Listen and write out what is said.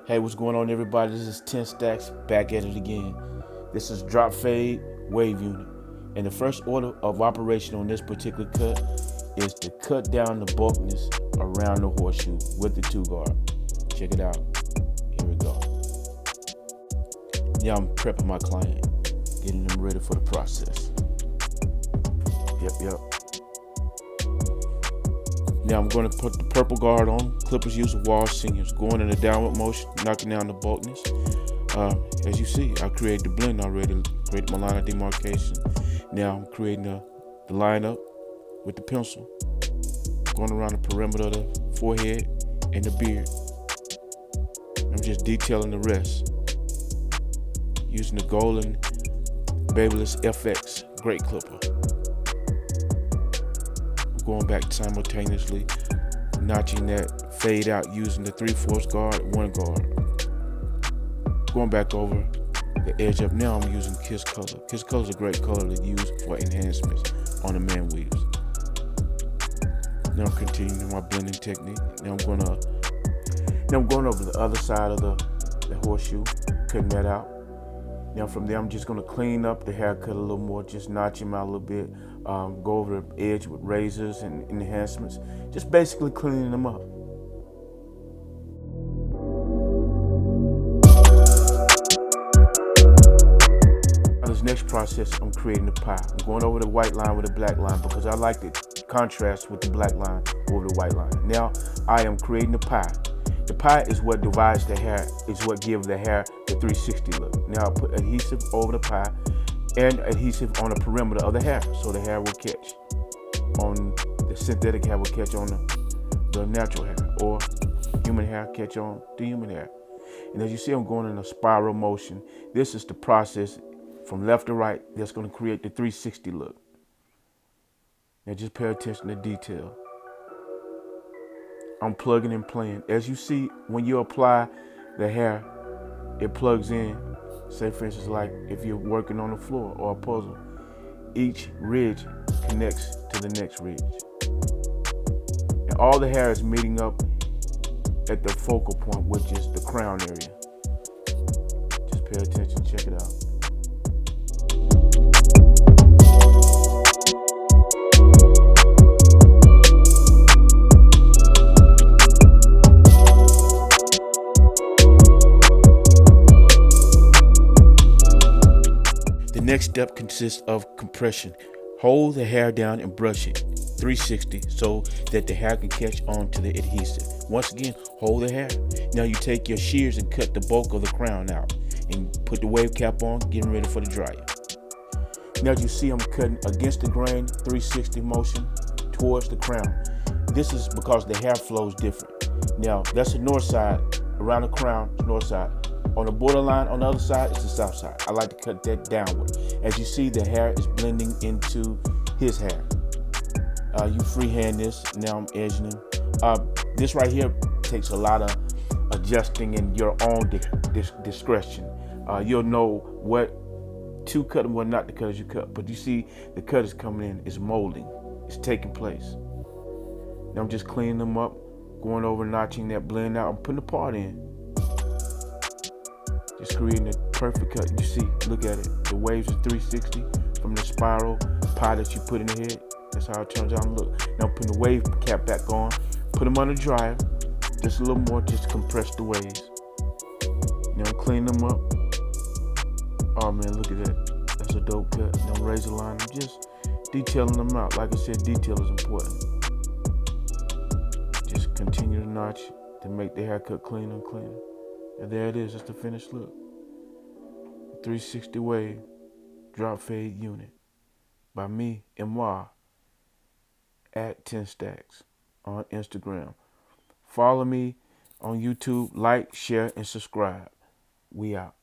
Hey, what's going on, everybody? This is 10 Stacks back at it again. This is drop fade wave unit. And the first order of operation on this particular cut is to cut down the bulkiness around the horseshoe with the 2 guard. Check it out. Here we go. Now I'm prepping my client, getting them ready for the process. Yep. Now I'm going to put the purple guard on. Clippers use wall seniors, going in a downward motion, knocking down the bulkiness. As you see, I created the blend already, created my line of demarcation. Now I'm creating the lineup with the pencil, going around the perimeter of the forehead and the beard. I'm just detailing the rest, using the golden Babyliss FX great clipper. I'm going back simultaneously, notching that fade out using the 3/4 guard, 1 guard. Going back over the edge up. Now I'm using Kiss Color. Kiss Color is a great color to use for enhancements on the man weaves. Now I'm continuing my blending technique. Now I'm going over the other side of the horseshoe, cutting that out. Now from there, I'm just gonna clean up the haircut a little more, just notch him out a little bit, go over the edge with razors and enhancements, just basically cleaning them up. This next process, I'm creating the pie. I'm going over the white line with the black line because I like the contrast with the black line over the white line. Now I am creating the pie. The pie is what divides the hair, is what gives the hair the 360 look. Now I put adhesive over the pie and adhesive on the perimeter of the hair, so the hair will catch on the synthetic hair will catch on the natural hair, or human hair catch on the human hair. And as you see, I'm going in a spiral motion. This is the process from left to right that's going to create the 360 look. Now just pay attention to detail. I'm plugging and playing. As you see, when you apply the hair, it plugs in. Say for instance, like if you're working on the floor or a puzzle, each ridge connects to the next ridge. And all the hair is meeting up at the focal point, which is the crown area. Just pay attention, check it out. The next step consists of compression. Hold the hair down and brush it 360 so that the hair can catch on to the adhesive. Once again, hold the hair. Now you take your shears and cut the bulk of the crown out and put the wave cap on, getting ready for the dryer. Now as you see, I'm cutting against the grain, 360 motion towards the crown. This is because the hair flows different. Now that's the north side, around the crown, north side. On the borderline, on the other side, it's the south side. I like to cut that downward. As you see, the hair is blending into his hair. You freehand this. Now I'm edging him. This right here takes a lot of adjusting in your own discretion. You'll know what to cut and what not to cut as you cut. But you see, the cut is coming in. It's molding. It's taking place. Now I'm just cleaning them up, going over, notching that blend out. I'm putting the part in. Just creating a perfect cut. You see, look at it. The waves are 360 from the spiral pie that you put in the head. That's how it turns out and look. Now putting the wave cap back on. Put them on the dryer. Just a little more, just to compress the waves. Now I'm cleaning them up. Oh man, look at that. That's a dope cut. Now razor line. I'm just detailing them out. Like I said, detail is important. Just continue to notch to make the haircut cleaner and cleaner. And there it is. That's the finished look. 360 wave drop fade unit by me, MY, at 10 Stacks on Instagram. Follow me on YouTube, like, share, and subscribe. We out.